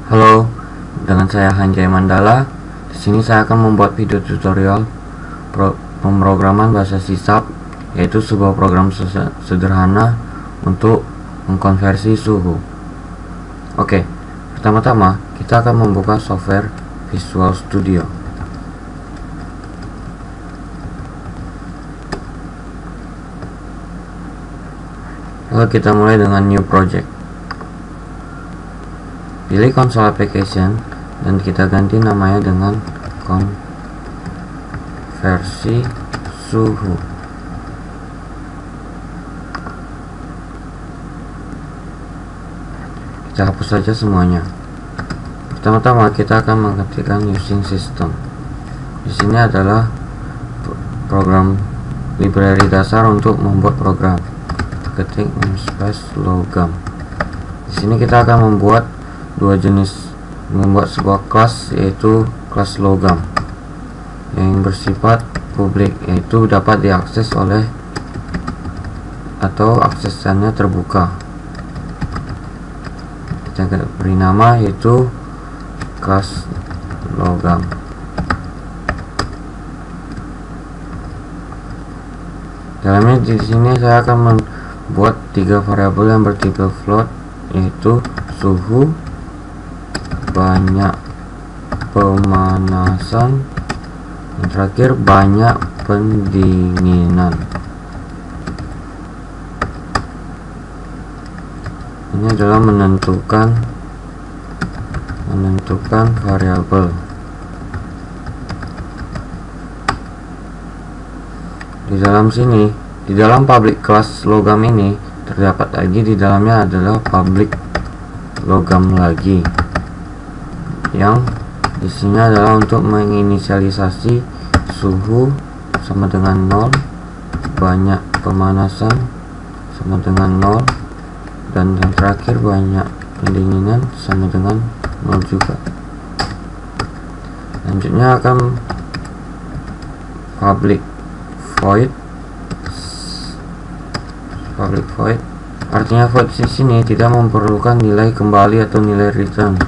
Halo, dengan saya Hanjay Mandala. Di sini saya akan membuat video tutorial pemrograman bahasa C#, yaitu sebuah program sederhana untuk mengkonversi suhu. Oke, pertama-tama kita akan membuka software Visual Studio. Lalu kita mulai dengan New Project. Pilih Console Application dan kita ganti namanya dengan konversi suhu. Kita hapus saja semuanya. Pertama-tama kita akan mengetikkan using system. Di sini adalah program library dasar untuk membuat program. Ketik namespace logam. Di sini kita akan membuat membuat sebuah kelas, yaitu kelas logam yang bersifat publik, yaitu dapat diakses oleh atau aksesannya terbuka. Kita beri nama yaitu kelas logam. Dalamnya di sini saya akan membuat 3 variabel yang bertipe float, yaitu suhu, banyak pemanasan, dan terakhir banyak pendinginan. Ini adalah menentukan variabel. Di dalam sini, di dalam public class logam ini terdapat lagi di dalamnya adalah public logam lagi, yang di sini adalah untuk menginisialisasi suhu sama dengan 0, banyak pemanasan sama dengan 0, dan yang terakhir banyak pendinginan sama dengan 0 juga. Selanjutnya akan public void. Artinya void di sini tidak memerlukan nilai kembali atau nilai return,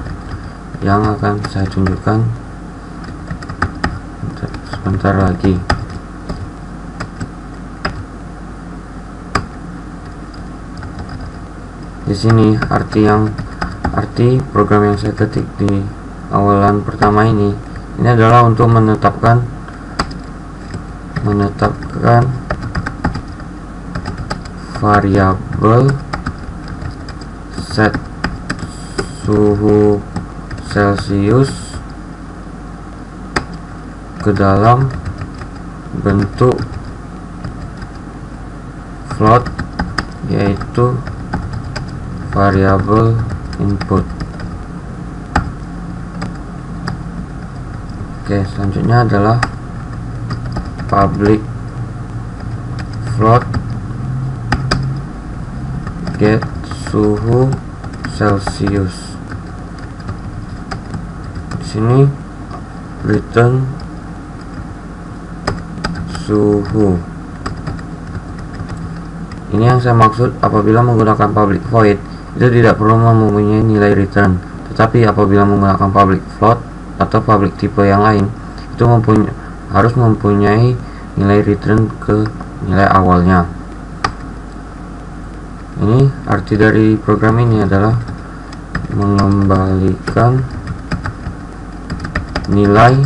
yang akan saya tunjukkan sebentar lagi. Di sini arti program yang saya ketik di awalan pertama ini adalah untuk menetapkan variabel set suhu Celsius ke dalam bentuk float, yaitu variabel input. Oke, selanjutnya adalah public float get suhu Celsius. Sini return suhu. Ini yang saya maksud apabila menggunakan public void, itu tidak perlu mempunyai nilai return, tetapi apabila menggunakan public float atau public tipe yang lain, itu harus mempunyai nilai return ke nilai awalnya. Ini arti dari program ini adalah mengembalikan nilai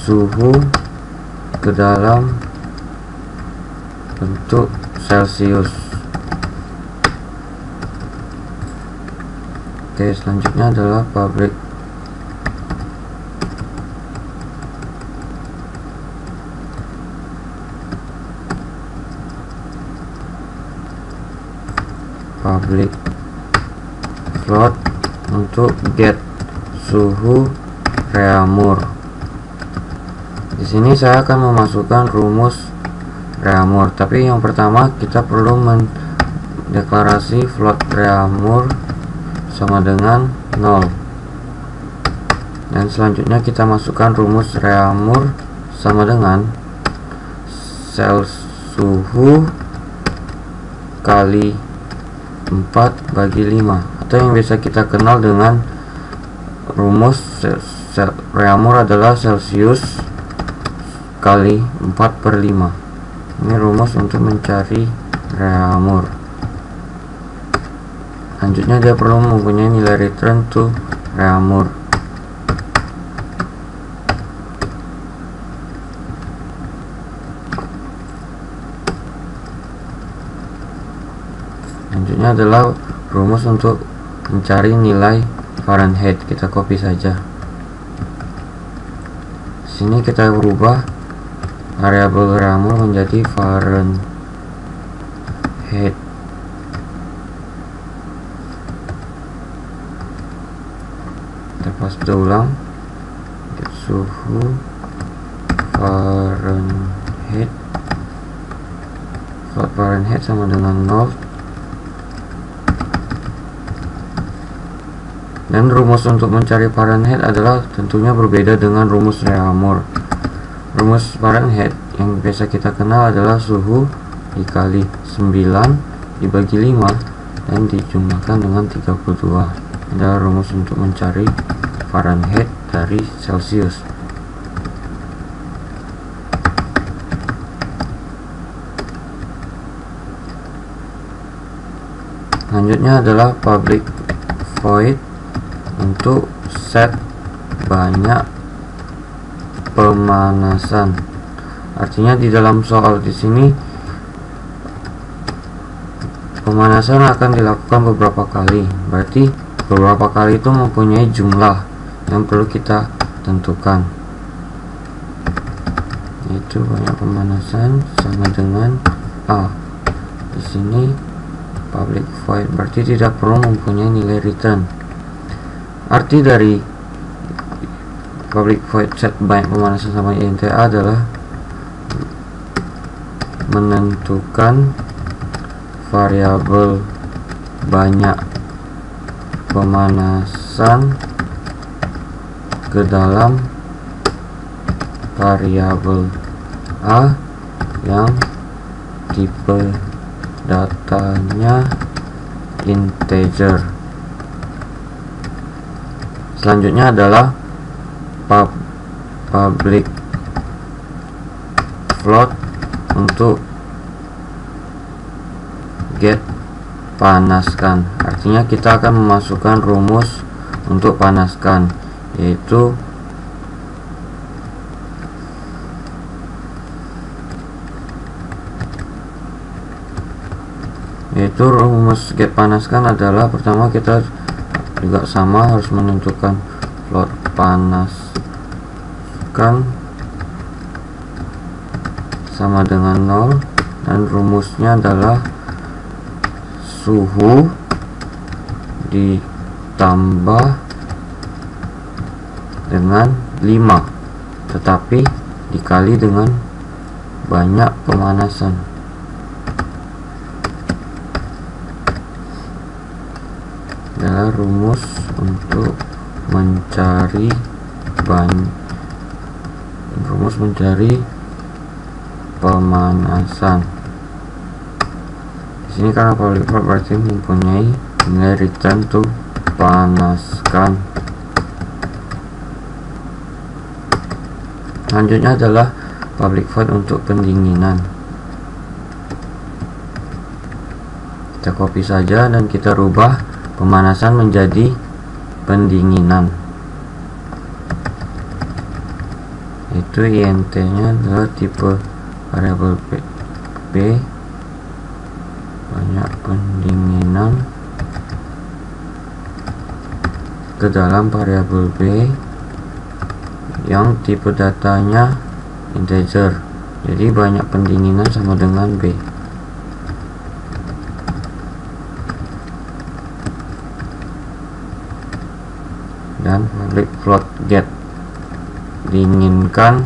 suhu ke dalam bentuk Celsius. Oke, selanjutnya adalah public float untuk get suhu Reaumur. Di sini saya akan memasukkan rumus Reaumur, tapi yang pertama kita perlu mendeklarasi float Reaumur sama dengan 0, dan selanjutnya kita masukkan rumus Reaumur sama dengan sel suhu kali 4/5 data yang biasa kita kenal dengan rumus Reaumur adalah Celsius kali 4/5. Ini rumus untuk mencari Reaumur. Selanjutnya dia perlu mempunyai nilai return to Reaumur. Selanjutnya adalah rumus untuk mencari nilai Fahrenheit. Kita copy saja. Sini kita berubah variabel Reaumur menjadi Fahrenheit. Kita paste ulang. Suhu Fahrenheit. Fahrenheit sama dengan 0. Dan rumus untuk mencari Fahrenheit adalah tentunya berbeda dengan rumus Reaumur. Rumus Fahrenheit yang biasa kita kenal adalah suhu dikali 9 dibagi 5 dan dijumlahkan dengan 32. Adalah rumus untuk mencari Fahrenheit dari Celsius. Selanjutnya adalah public void untuk set banyak pemanasan. Artinya di dalam soal di sini pemanasan akan dilakukan beberapa kali. Berarti beberapa kali itu mempunyai jumlah yang perlu kita tentukan. Yaitu banyak pemanasan sama dengan A. Di sini public void berarti tidak perlu mempunyai nilai return. Arti dari public void set banyak pemanasan sama int adalah menentukan variabel banyak pemanasan ke dalam variabel A yang tipe datanya integer. Selanjutnya adalah public float untuk get panaskan. Artinya kita akan memasukkan rumus untuk panaskan, yaitu rumus get panaskan adalah pertama kita juga sama harus menentukan float panaskan sama dengan 0 dan rumusnya adalah suhu ditambah dengan 5 tetapi dikali dengan banyak pemanasan. Adalah rumus untuk mencari pemanasan. Di sini karena public float berarti mempunyai nilai return to panaskan. Selanjutnya adalah public void untuk pendinginan. Kita copy saja dan kita rubah pemanasan menjadi pendinginan. Itu int nya adalah tipe variabel B banyak pendinginan ke dalam variabel B yang tipe datanya integer. Jadi banyak pendinginan sama dengan B. Dan public float get diinginkan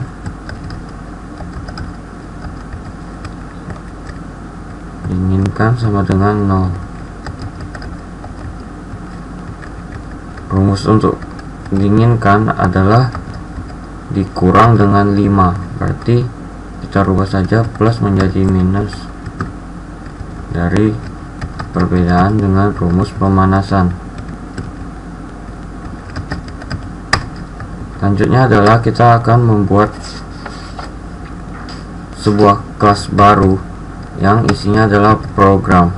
sama dengan 0. Rumus untuk diinginkan adalah dikurang dengan 5, berarti kita rubah saja plus menjadi minus dari perbedaan dengan rumus pemanasan. Selanjutnya adalah kita akan membuat sebuah kelas baru yang isinya adalah program.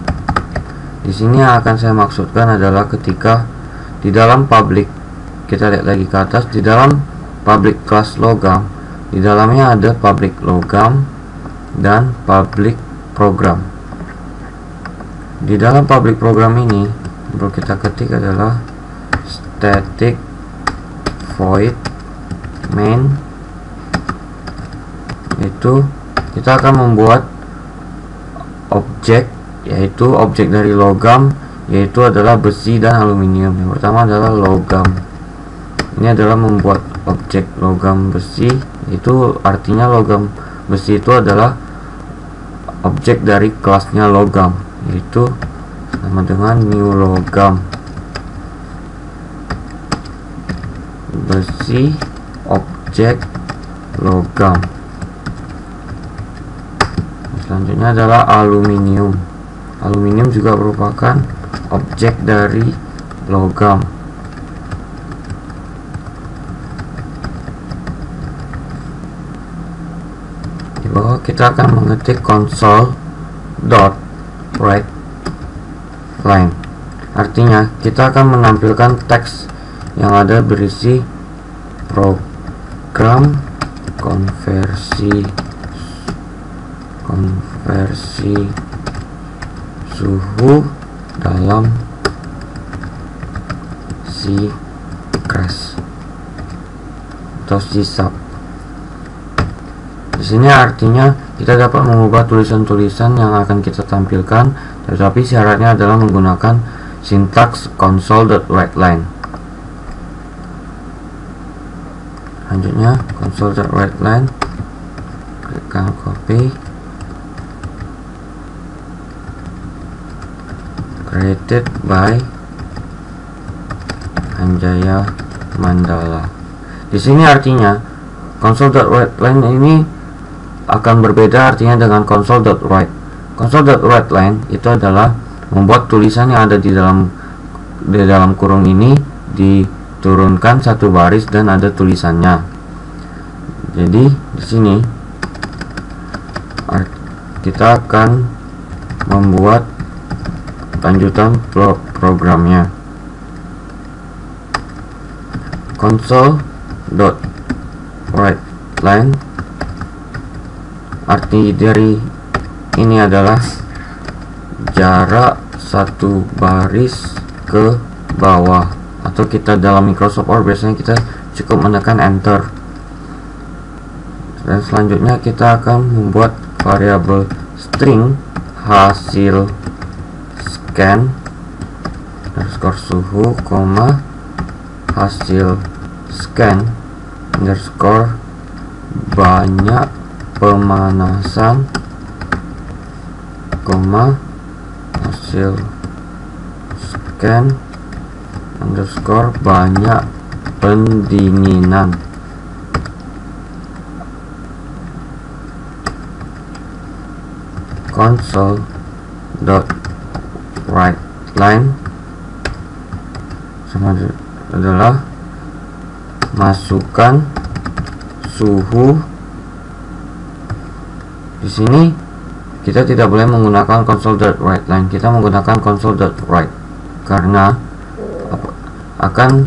Di sini yang akan saya maksudkan adalah ketika di dalam public, kita lihat lagi ke atas, di dalam public class logam, di dalamnya ada public logam dan public program. Di dalam public program ini perlu kita ketik adalah static void main. Itu kita akan membuat objek, yaitu objek dari logam, yaitu adalah besi dan aluminium. Yang pertama adalah logam. Ini adalah membuat objek logam besi, itu artinya logam besi itu adalah objek dari kelasnya logam, yaitu sama dengan new logam. Besi objek logam. Selanjutnya adalah aluminium. Aluminium juga merupakan objek dari logam. Di bawah kita akan mengetik console.writeLine. Artinya kita akan menampilkan teks yang ada berisi program konversi suhu dalam C-crash atau C-sub. Di sini artinya kita dapat mengubah tulisan-tulisan yang akan kita tampilkan, tetapi syaratnya adalah menggunakan sintaks console.writeLine. Selanjutnya console.writeLine, klikkan copy, created by Anjaya Mandala. Di sini artinya console.writeLine ini akan berbeda artinya dengan console.write. Console.writeLine itu adalah membuat tulisan yang ada di dalam kurung ini diturunkan satu baris dan ada tulisannya. Jadi di sini kita akan membuat lanjutan programnya. Console.writeLine, arti dari ini adalah jarak satu baris ke bawah, atau kita dalam Microsoft Word biasanya kita cukup menekan enter. Dan selanjutnya kita akan membuat variabel string hasil scan underscore suhu, koma hasil scan underscore banyak pemanasan, koma hasil scan underscore banyak pendinginan. Console.writeLine sama adalah masukkan suhu. Di sini kita tidak boleh menggunakan console.writeLine, kita menggunakan console.write karena akan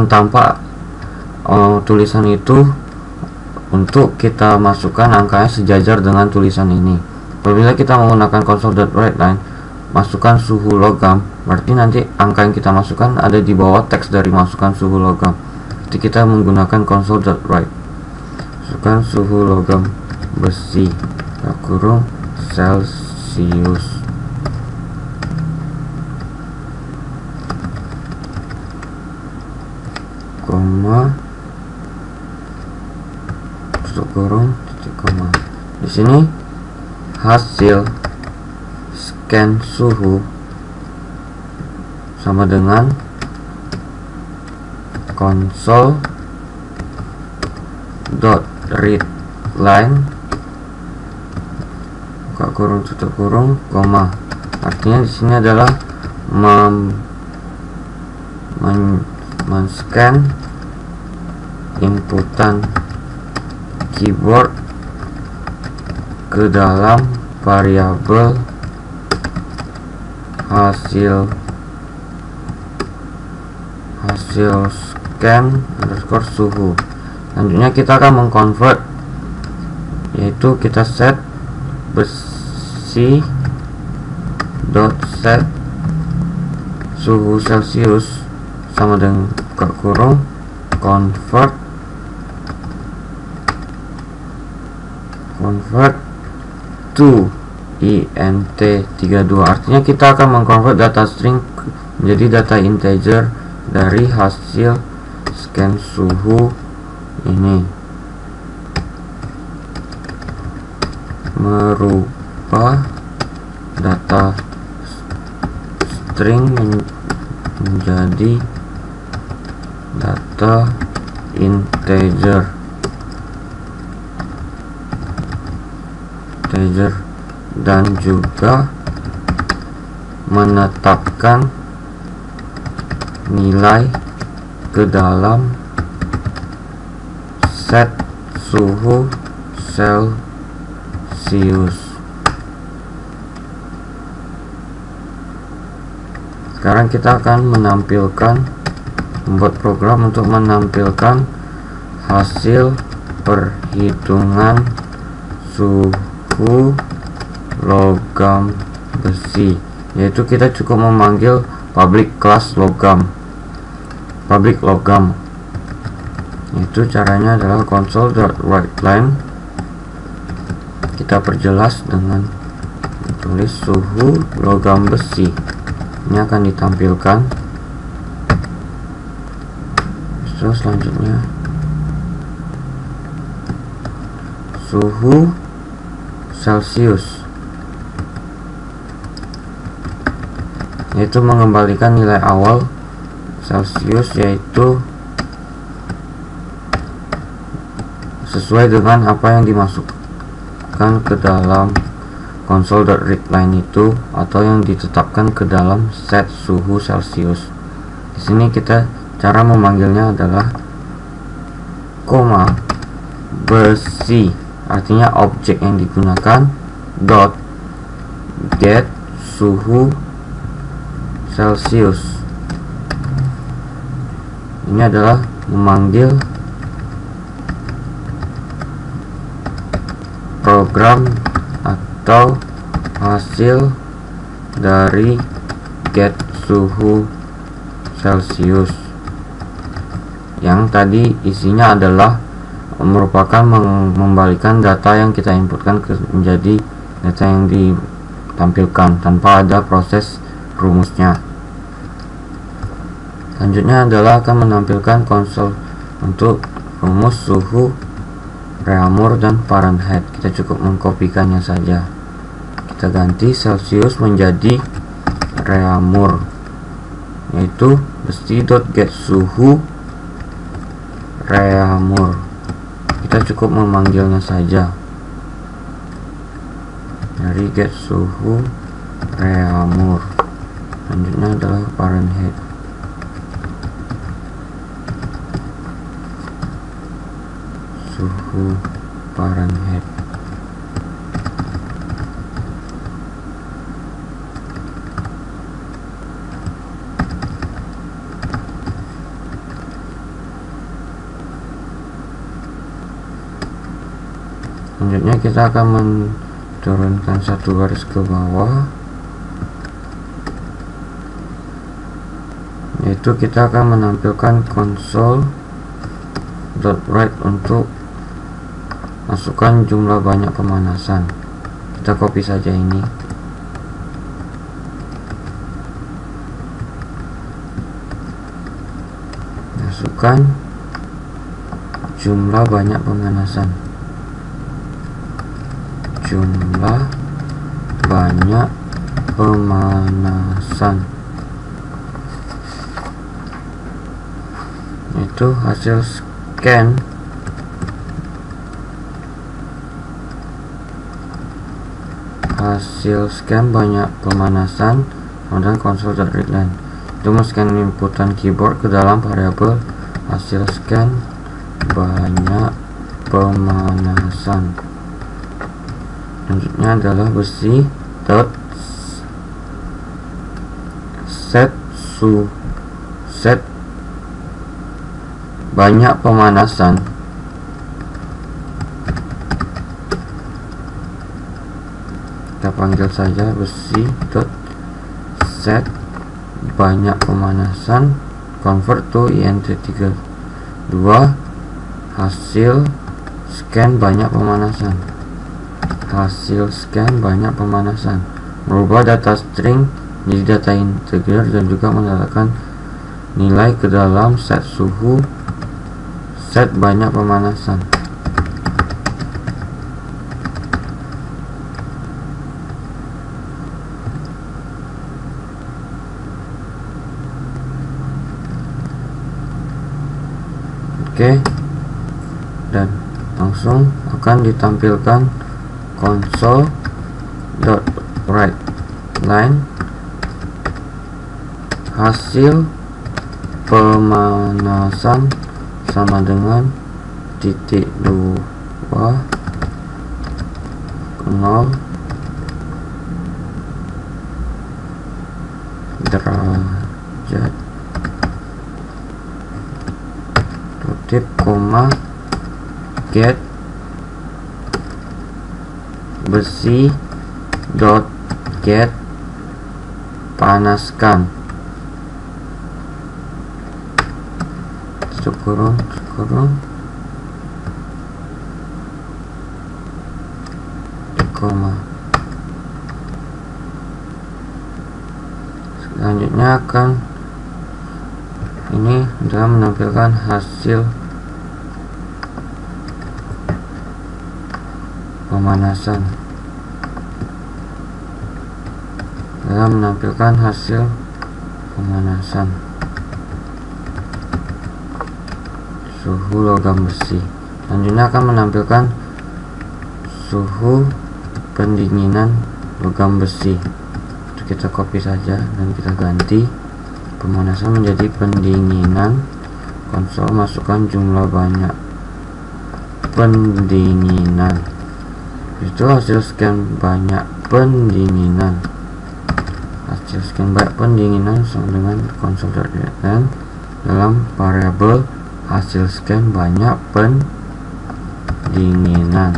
tampak tulisan itu untuk kita masukkan angkanya sejajar dengan tulisan ini. Apabila kita menggunakan console.writeLine, masukkan suhu logam, berarti nanti angka yang kita masukkan ada di bawah teks dari masukkan suhu logam. Jadi kita menggunakan console.write, masukkan suhu logam besi kurung Celsius, koma tutup kurung titik koma. Di sini hasil scan suhu sama dengan console.readLine buka kurung tutup kurung koma. Artinya di sini adalah men-scan inputan keyboard ke dalam variabel hasil scan underscore suhu. Selanjutnya kita akan mengconvert, yaitu kita set besi dot set suhu Celsius sama dengan buka kurung convert to int32. Artinya kita akan mengconvert data string menjadi data integer dari hasil scan suhu ini, merubah data string menjadi data integer dan juga menetapkan nilai ke dalam set suhu Celsius. Sekarang kita akan membuat program untuk menampilkan hasil perhitungan suhu logam besi, yaitu kita cukup memanggil public logam. Itu caranya adalah console.writeLine. Kita perjelas dengan tulis suhu logam besi. Ini akan ditampilkan. Selanjutnya suhu Celsius, yaitu mengembalikan nilai awal Celsius, yaitu sesuai dengan apa yang dimasukkan ke dalam console.readline itu, atau yang ditetapkan ke dalam set suhu Celsius. Di sini kita cara memanggilnya adalah koma besi, artinya objek yang digunakan dot get suhu Celsius. Ini adalah memanggil program atau hasil dari get suhu Celsius, yang tadi isinya adalah merupakan mengembalikan data yang kita inputkan menjadi data yang ditampilkan tanpa ada proses rumusnya. Selanjutnya adalah akan menampilkan konsol untuk rumus suhu Reaumur dan Fahrenheit. Kita cukup mengkopikannya saja. Kita ganti Celsius menjadi Reaumur, yaitu besi.get suhu Reaumur. Kita cukup memanggilnya saja dari get suhu Reaumur. Selanjutnya adalah Fahrenheit. Suhu Fahrenheit. Selanjutnya kita akan menurunkan satu garis ke bawah, yaitu kita akan menampilkan console.write untuk masukkan jumlah banyak pemanasan. Kita copy saja ini. Masukkan jumlah banyak pemanasan. Jumlah banyak pemanasan itu hasil scan banyak pemanasan kemudian console.readline itu men-scan inputan keyboard ke dalam variabel hasil scan banyak pemanasan. Selanjutnya adalah besi dot set banyak pemanasan. Kita panggil saja besi dot set banyak pemanasan convert to int32 hasil scan banyak pemanasan. Hasil scan banyak pemanasan merubah data string menjadi data integer dan juga mendatangkan nilai ke dalam set suhu set banyak pemanasan. Oke, dan langsung akan ditampilkan console.writeLine hasil pemanasan sama dengan titik 2 0 derajat kutip koma get besi dot get panaskan kurung koma. Selanjutnya akan ini adalah menampilkan hasil pemanasan. Suhu logam besi. Selanjutnya akan menampilkan suhu pendinginan logam besi. Itu kita copy saja dan kita ganti pemanasan menjadi pendinginan. Konsol masukkan jumlah banyak pendinginan. Itu hasil scan banyak pendinginan. Hasil scan banyak pendinginan sama dengan console.writeLine dalam variabel hasil scan banyak pendinginan.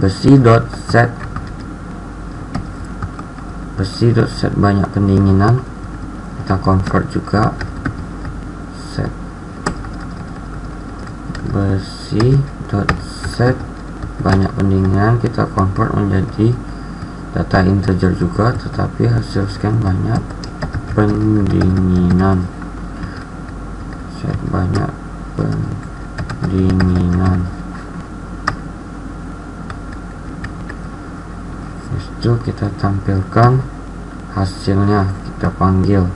Besi.set banyak pendinginan kita convert juga set besi.set banyak pendinginan kita convert menjadi data integer juga, tetapi hasil scan banyak pendinginan. Set banyak pendinginan. Itu kita tampilkan hasilnya, kita panggil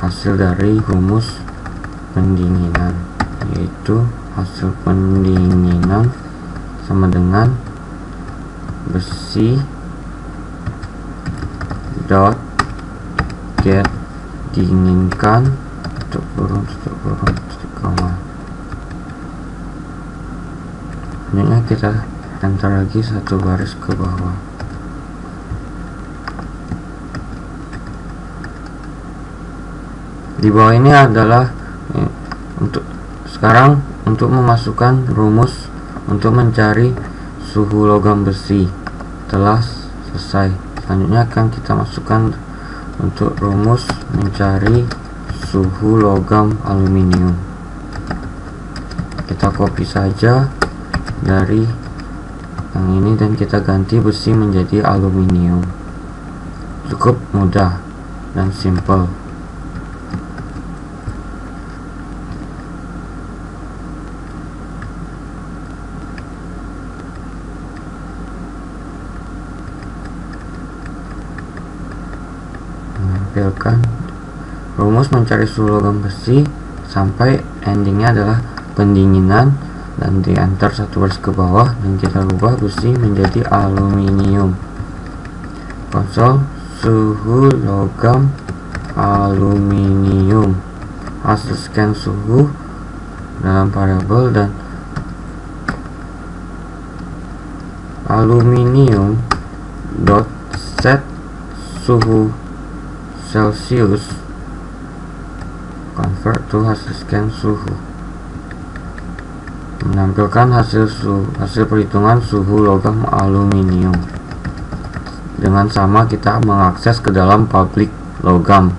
hasil dari rumus pendinginan, yaitu hasil pendinginan sama dengan besi dot get diinginkan tutup kurung titik koma. Selanjutnya kita enter lagi satu baris ke bawah. Di bawah ini adalah untuk memasukkan rumus untuk mencari suhu logam besi telah selesai. Selanjutnya akan kita masukkan untuk rumus mencari suhu logam aluminium. Kita copy saja dari yang ini dan kita ganti besi menjadi aluminium. Cukup mudah dan simple. Menampilkan rumus mencari suhu logam besi sampai endingnya adalah pendinginan dan di enter satu baris ke bawah dan kita ubah besi menjadi aluminium. Konsol suhu logam aluminium. hasil scan suhu dalam variabel, dan aluminium dot set suhu Celsius convert to hasil scan suhu, menampilkan hasil perhitungan suhu logam aluminium. Dengan sama kita mengakses ke dalam public logam.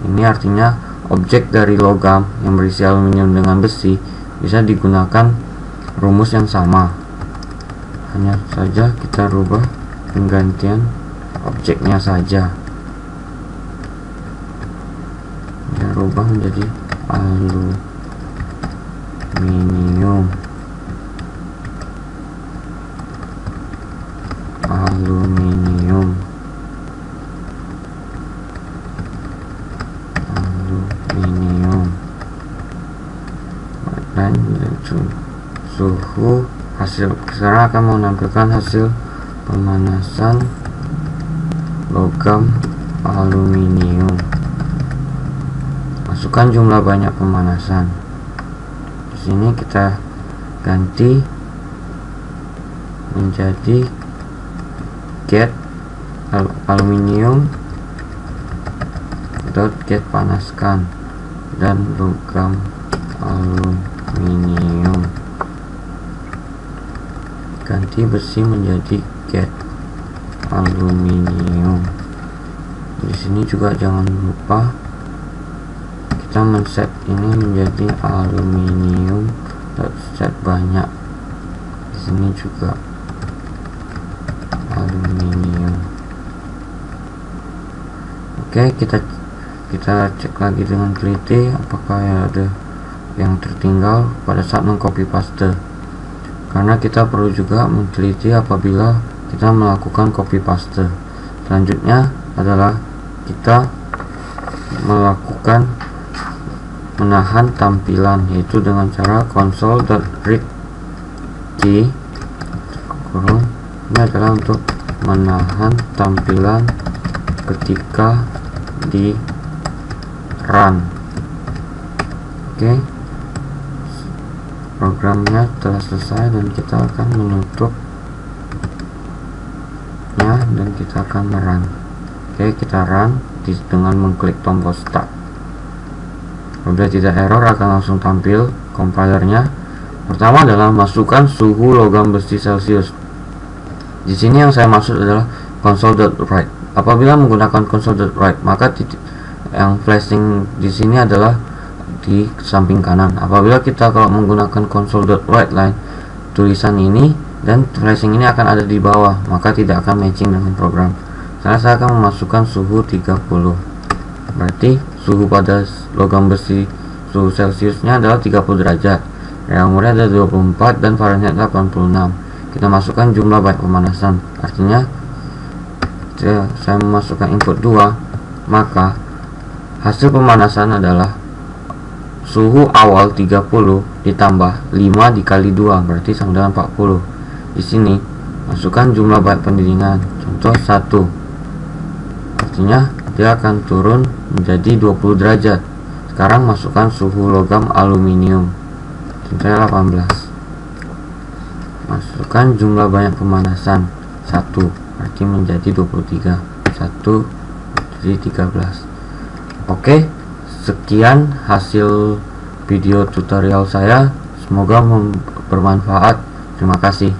Ini artinya objek dari logam yang berisi aluminium dengan besi bisa digunakan rumus yang sama, hanya saja kita rubah penggantian objeknya saja. Kita rubah menjadi aluminium dan suhu hasil. Sekarang akan menampilkan hasil pemanasan logam aluminium. Masukkan jumlah banyak pemanasan. Di sini kita ganti menjadi get aluminium dot get panaskan dan logam aluminium. Ganti besi menjadi get aluminium. Di sini juga jangan lupa kita men-set ini menjadi aluminium dot set banyak. Di sini juga aluminium. Oke, kita cek lagi dengan teliti apakah ada yang tertinggal pada saat mengcopy paste, karena kita perlu juga meneliti apabila kita melakukan copy paste. Selanjutnya adalah kita melakukan menahan tampilan, yaitu dengan cara console.read key kurung. Ini adalah untuk menahan tampilan ketika di run. Oke, programnya telah selesai dan kita akan menutupnya dan kita akan merun. Oke, kita run dengan mengklik tombol start. Apabila tidak error akan langsung tampil compilernya. Pertama adalah masukkan suhu logam besi Celsius. Di sini yang saya maksud adalah console.write. Apabila menggunakan console.write, maka yang flashing di sini adalah di samping kanan. Apabila kita kalau menggunakan console.write line, tulisan ini dan flashing ini akan ada di bawah, maka tidak akan matching dengan program. Saya akan memasukkan suhu 30. Berarti suhu pada logam besi suhu Celsiusnya adalah 30 derajat. Yang umurnya ada 24 dan Fahrenheit 86. Kita masukkan jumlah byte pemanasan. Artinya saya memasukkan input 2, maka hasil pemanasan adalah suhu awal 30 ditambah 5 dikali 2, berarti sama dengan 40. Di sini masukkan jumlah byte pendinginan, contoh 1. Artinya dia akan turun menjadi 20 derajat. Sekarang masukkan suhu logam aluminium, contohnya 18. Masukkan jumlah banyak pemanasan 1, berarti menjadi 23. 1 jadi 13. Oke, sekian hasil video tutorial saya. Semoga bermanfaat. Terima kasih.